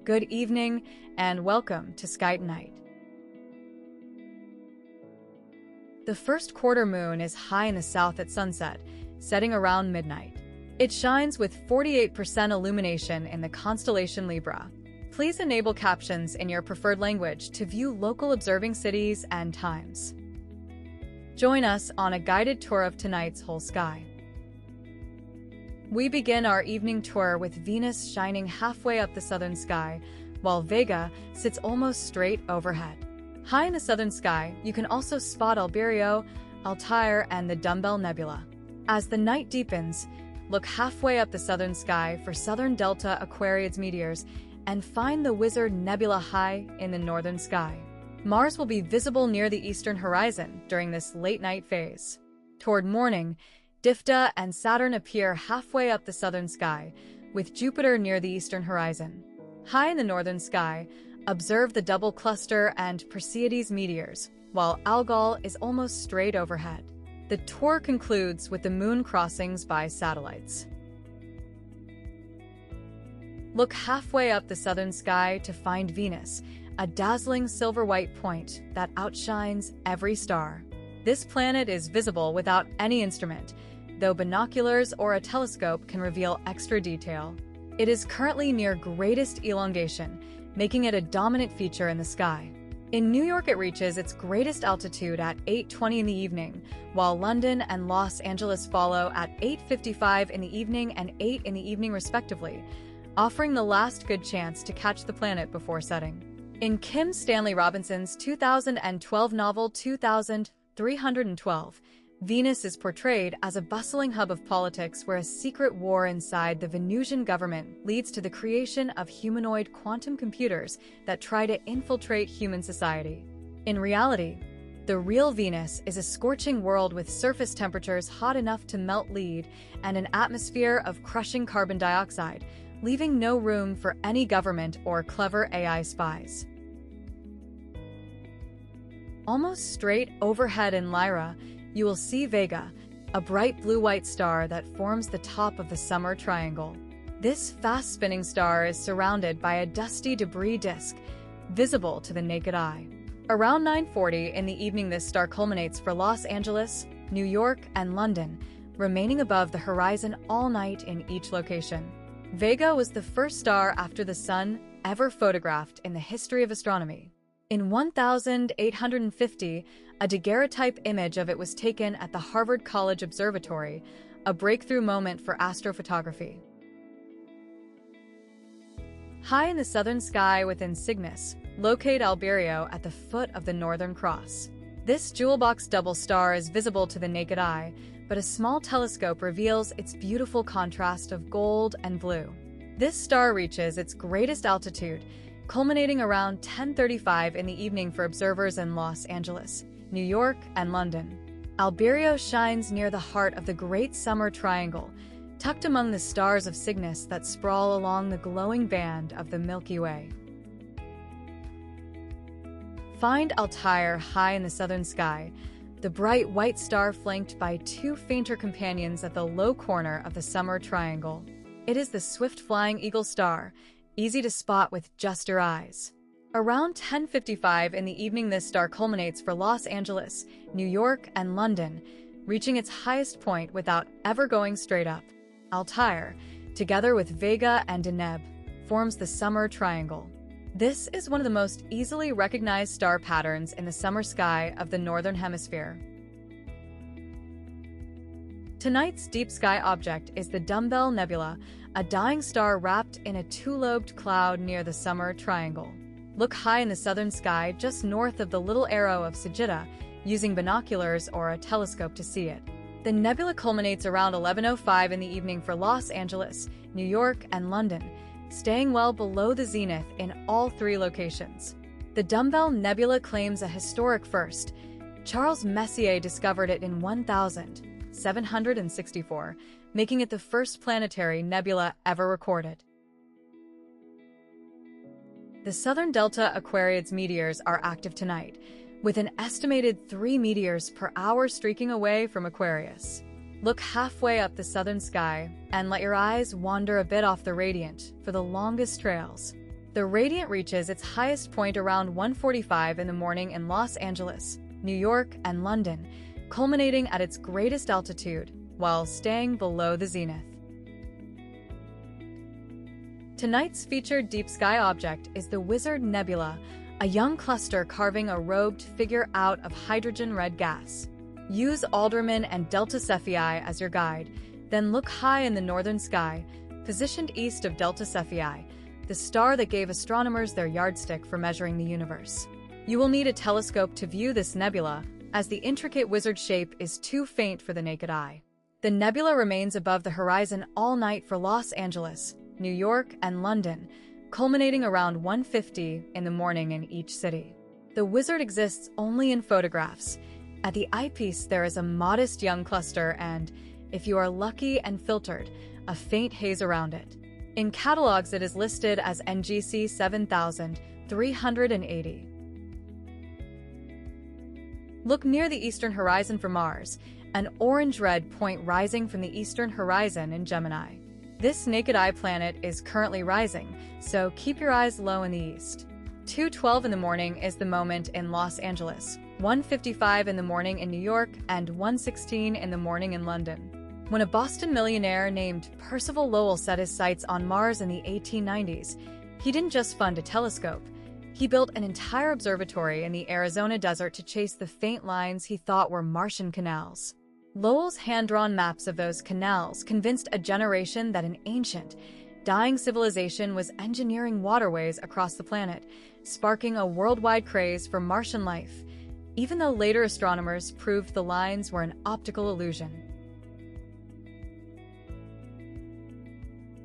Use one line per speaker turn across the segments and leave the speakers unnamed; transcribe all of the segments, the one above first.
good evening, and welcome to Sky Night. The first quarter moon is high in the south at sunset, setting around midnight. It shines with 48% illumination in the constellation Libra. Please enable captions in your preferred language to view local observing cities and times. Join us on a guided tour of tonight's whole sky. We begin our evening tour with Venus shining halfway up the southern sky, while Vega sits almost straight overhead. High in the southern sky, you can also spot Albireo, Altair, and the Dumbbell Nebula. As the night deepens, look halfway up the southern sky for Southern Delta Aquariids meteors and find the Wizard Nebula high in the northern sky. Mars will be visible near the eastern horizon during this late-night phase. Toward morning, Difta and Saturn appear halfway up the southern sky, with Jupiter near the eastern horizon. High in the northern sky, observe the double cluster and Perseids meteors, while Algol is almost straight overhead. The tour concludes with the moon crossings by satellites. Look halfway up the southern sky to find Venus, a dazzling silver-white point that outshines every star. This planet is visible without any instrument, though binoculars or a telescope can reveal extra detail. It is currently near greatest elongation, making it a dominant feature in the sky. In New York, it reaches its greatest altitude at 8:20 in the evening, while London and Los Angeles follow at 8:55 in the evening and 8 in the evening respectively, offering the last good chance to catch the planet before setting. In Kim Stanley Robinson's 2012 novel 2312, Venus is portrayed as a bustling hub of politics where a secret war inside the Venusian government leads to the creation of humanoid quantum computers that try to infiltrate human society. In reality, the real Venus is a scorching world with surface temperatures hot enough to melt lead and an atmosphere of crushing carbon dioxide, leaving no room for any government or clever AI spies. Almost straight overhead in Lyra, you will see Vega, a bright blue-white star that forms the top of the summer triangle. This fast-spinning star is surrounded by a dusty debris disk, visible to the naked eye. Around 9:40 in the evening, this star culminates for Los Angeles, New York, and London, remaining above the horizon all night in each location. Vega was the first star after the Sun ever photographed in the history of astronomy. In 1850, a daguerreotype image of it was taken at the Harvard College Observatory, a breakthrough moment for astrophotography. High in the southern sky within Cygnus, locate Albireo at the foot of the Northern Cross. This jewel-box double star is visible to the naked eye, but a small telescope reveals its beautiful contrast of gold and blue. This star reaches its greatest altitude, culminating around 10:35 in the evening for observers in Los Angeles, New York, and London. Albireo shines near the heart of the Great Summer Triangle, tucked among the stars of Cygnus that sprawl along the glowing band of the Milky Way. Find Altair high in the southern sky, the bright white star flanked by two fainter companions at the low corner of the Summer Triangle. It is the swift-flying Eagle star, easy to spot with just your eyes. Around 10:55 in the evening, this star culminates for Los Angeles, New York, and London, reaching its highest point without ever going straight up. Altair, together with Vega and Deneb, forms the Summer Triangle. This is one of the most easily recognized star patterns in the summer sky of the Northern Hemisphere. Tonight's deep sky object is the Dumbbell Nebula, a dying star wrapped in a two-lobed cloud near the Summer Triangle. Look high in the southern sky just north of the little arrow of Sagitta, using binoculars or a telescope to see it. The nebula culminates around 11:05 in the evening for Los Angeles, New York, and London, staying well below the zenith in all three locations. The Dumbbell Nebula claims a historic first. Charles Messier discovered it in 1764, making it the first planetary nebula ever recorded. The Southern Delta Aquariids meteors are active tonight, with an estimated 3 meteors per hour streaking away from Aquarius. Look halfway up the southern sky and let your eyes wander a bit off the radiant for the longest trails. The radiant reaches its highest point around 1:45 in the morning in Los Angeles, New York, and London, culminating at its greatest altitude while staying below the zenith. Tonight's featured deep sky object is the Wizard Nebula, a young cluster carving a robed figure out of hydrogen-red gas. Use Alderman and Delta Cephei as your guide, then look high in the northern sky, positioned east of Delta Cephei, the star that gave astronomers their yardstick for measuring the universe. You will need a telescope to view this nebula, as the intricate wizard shape is too faint for the naked eye. The nebula remains above the horizon all night for Los Angeles, New York, and London, culminating around 1:50 in the morning in each city. The wizard exists only in photographs. At the eyepiece there is a modest young cluster and, if you are lucky and filtered, a faint haze around it. In catalogs it is listed as NGC 7380. Look near the eastern horizon for Mars, an orange-red point rising from the eastern horizon in Gemini. This naked-eye planet is currently rising, so keep your eyes low in the east. 2:12 in the morning is the moment in Los Angeles, 1:55 in the morning in New York, and 1:16 in the morning in London. When a Boston millionaire named Percival Lowell set his sights on Mars in the 1890s, he didn't just fund a telescope. He built an entire observatory in the Arizona desert to chase the faint lines he thought were Martian canals. Lowell's hand-drawn maps of those canals convinced a generation that an ancient, dying civilization was engineering waterways across the planet, sparking a worldwide craze for Martian life, even though later astronomers proved the lines were an optical illusion.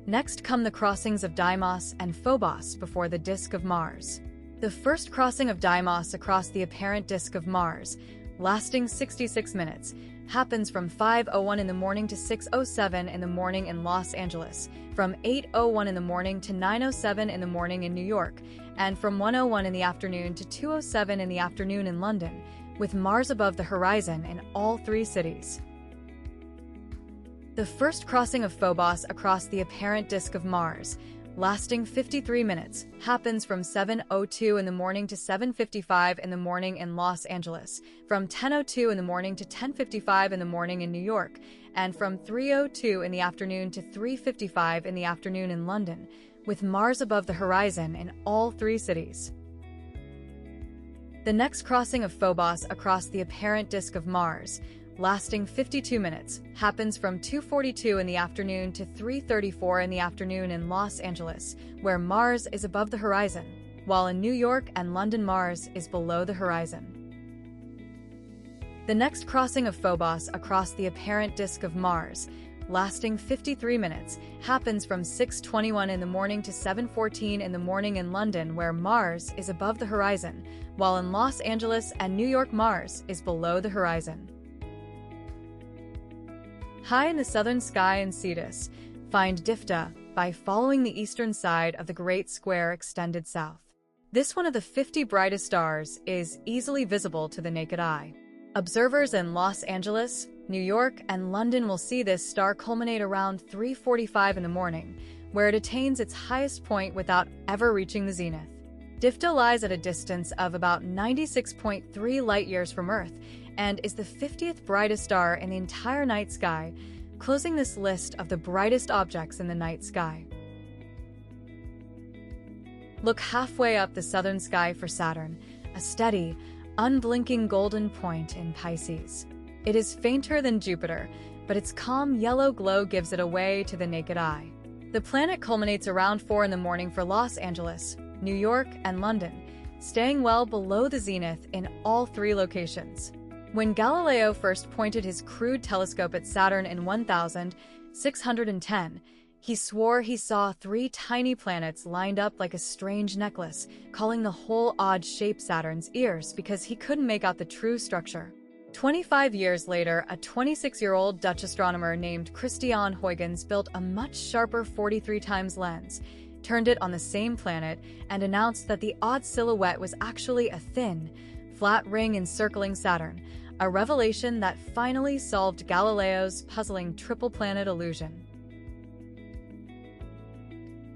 Next come the crossings of Deimos and Phobos before the disk of Mars. The first crossing of Deimos across the apparent disk of Mars, lasting 66 minutes, happens from 5:01 in the morning to 6:07 in the morning in Los Angeles, from 8:01 in the morning to 9:07 in the morning in New York, and from 1:01 in the afternoon to 2:07 in the afternoon in London, with Mars above the horizon in all three cities. The first crossing of Phobos across the apparent disk of Mars, lasting 53 minutes, happens from 7:02 in the morning to 7:55 in the morning in Los Angeles, from 10:02 in the morning to 10:55 in the morning in New York, and from 3:02 in the afternoon to 3:55 in the afternoon in London, with Mars above the horizon in all three cities. The next crossing of Phobos across the apparent disk of Mars, lasting 52 minutes, happens from 2:42 in the afternoon to 3:34 in the afternoon in Los Angeles, where Mars is above the horizon, while in New York and London Mars is below the horizon. The next crossing of Phobos across the apparent disk of Mars, lasting 53 minutes, happens from 6:21 in the morning to 7:14 in the morning in London, where Mars is above the horizon, while in Los Angeles and New York Mars is below the horizon. High in the southern sky in Cetus, find Difta by following the eastern side of the Great Square extended south. This one of the 50 brightest stars is easily visible to the naked eye. Observers in Los Angeles, New York, and London will see this star culminate around 3:45 in the morning, where it attains its highest point without ever reaching the zenith. Difta lies at a distance of about 96.3 light-years from Earth and is the 50th brightest star in the entire night sky, closing this list of the brightest objects in the night sky. Look halfway up the southern sky for Saturn, a steady, unblinking golden point in Pisces. It is fainter than Jupiter, but its calm yellow glow gives it away to the naked eye. The planet culminates around 4 in the morning for Los Angeles, New York, and London, staying well below the zenith in all three locations. When Galileo first pointed his crude telescope at Saturn in 1610, he swore he saw 3 tiny planets lined up like a strange necklace, calling the whole odd-shaped Saturn's ears because he couldn't make out the true structure. 25 years later, a 26-year-old Dutch astronomer named Christian Huygens built a much sharper 43x lens, turned it on the same planet, and announced that the odd silhouette was actually a thin, flat ring encircling Saturn, a revelation that finally solved Galileo's puzzling triple-planet illusion.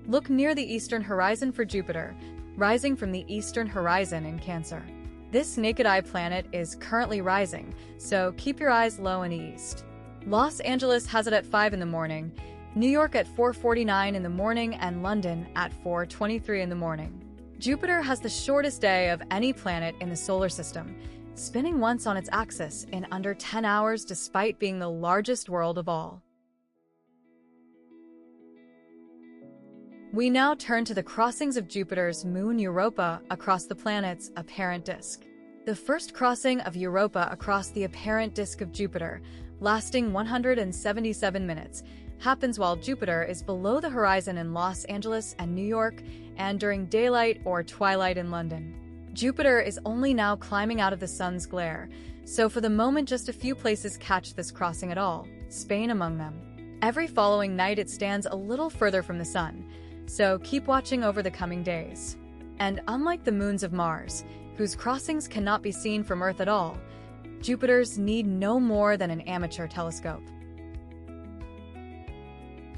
Look near the eastern horizon for Jupiter, rising from the eastern horizon in Cancer. This naked-eye planet is currently rising, so keep your eyes low in the east. Los Angeles has it at 5 in the morning, New York at 4:49 in the morning, and London at 4:23 in the morning. Jupiter has the shortest day of any planet in the solar system, spinning once on its axis in under 10 hours despite being the largest world of all. We now turn to the crossings of Jupiter's moon Europa across the planet's apparent disk. The first crossing of Europa across the apparent disk of Jupiter, lasting 177 minutes, happens while Jupiter is below the horizon in Los Angeles and New York, and during daylight or twilight in London. Jupiter is only now climbing out of the sun's glare, so for the moment just a few places catch this crossing at all, Spain among them. Every following night it stands a little further from the sun, so keep watching over the coming days. And unlike the moons of Mars, whose crossings cannot be seen from Earth at all, Jupiter's need no more than an amateur telescope.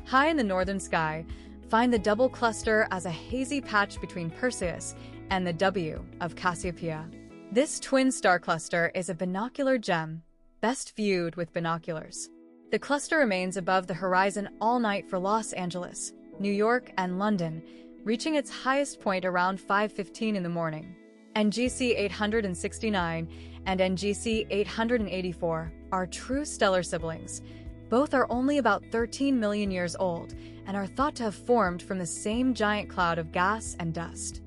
High in the northern sky, find the double cluster as a hazy patch between Perseus and the W of Cassiopeia. This twin star cluster is a binocular gem, best viewed with binoculars. The cluster remains above the horizon all night for Los Angeles, New York, and London, reaching its highest point around 5:15 in the morning. NGC 869 and NGC 884 are true stellar siblings. Both are only about 13 million years old and are thought to have formed from the same giant cloud of gas and dust.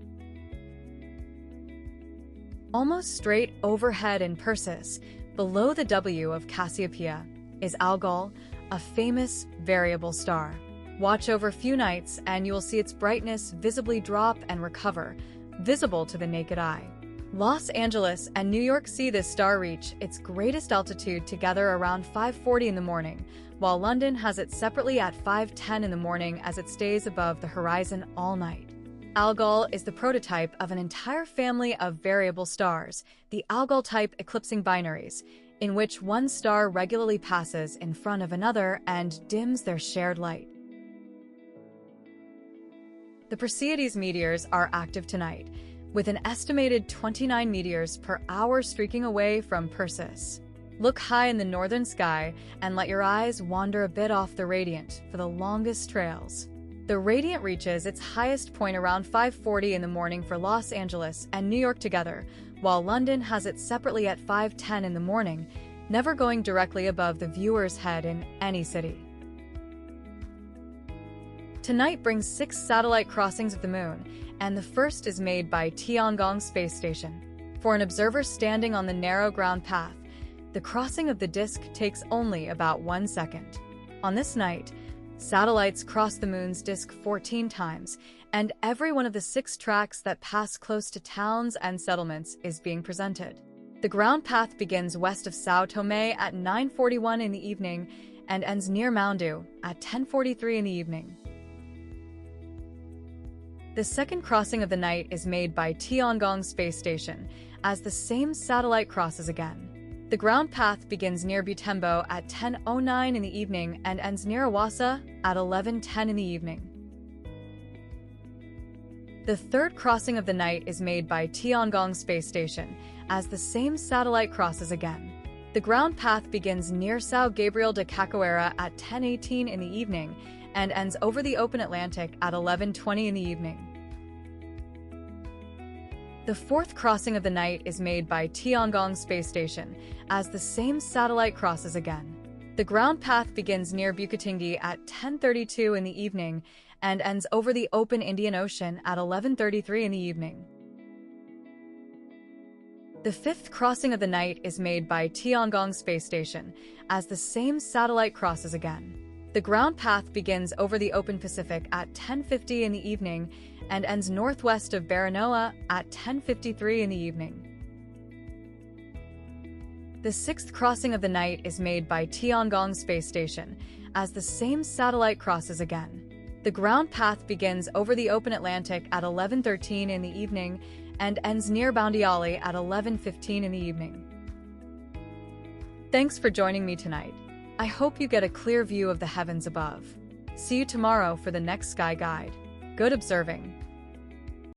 Almost straight overhead in Perseus, below the W of Cassiopeia, is Algol, a famous variable star. Watch over a few nights and you will see its brightness visibly drop and recover, visible to the naked eye. Los Angeles and New York see this star reach its greatest altitude together around 5:40 in the morning, while London has it separately at 5:10 in the morning as it stays above the horizon all night. Algol is the prototype of an entire family of variable stars, the Algol-type eclipsing binaries, in which one star regularly passes in front of another and dims their shared light. The Perseids meteors are active tonight, with an estimated 29 meteors per hour streaking away from Perseus. Look high in the northern sky and let your eyes wander a bit off the radiant for the longest trails. The radiant reaches its highest point around 5:40 in the morning for Los Angeles and New York together, while London has it separately at 5:10 in the morning, never going directly above the viewer's head in any city. Tonight brings 6 satellite crossings of the moon, and the first is made by Tiangong Space Station. For an observer standing on the narrow ground path, the crossing of the disk takes only about 1 second. On this night, satellites cross the moon's disk 14 times, and every one of the 6 tracks that pass close to towns and settlements is being presented. The ground path begins west of Sao Tome at 9:41 in the evening and ends near Maundu at 10:43 in the evening. The second crossing of the night is made by Tiangong Space Station, as the same satellite crosses again. The ground path begins near Butembo at 10:09 in the evening and ends near Awassa at 11:10 in the evening. The third crossing of the night is made by Tiangong Space Station, as the same satellite crosses again. The ground path begins near São Gabriel de Cachoeira at 10:18 in the evening and ends over the open Atlantic at 11:20 in the evening. The fourth crossing of the night is made by Tiangong Space Station, as the same satellite crosses again. The ground path begins near Bukitingi at 10:32 in the evening and ends over the open Indian Ocean at 11:33 in the evening. The fifth crossing of the night is made by Tiangong Space Station, as the same satellite crosses again. The ground path begins over the open Pacific at 10:50 in the evening and ends northwest of Baranoa at 10:53 in the evening. The sixth crossing of the night is made by Tiangong Space Station, as the same satellite crosses again. The ground path begins over the open Atlantic at 11:13 in the evening and ends near Boundiali at 11:15 in the evening. Thanks for joining me tonight. I hope you get a clear view of the heavens above. See you tomorrow for the next Sky Guide. Good observing.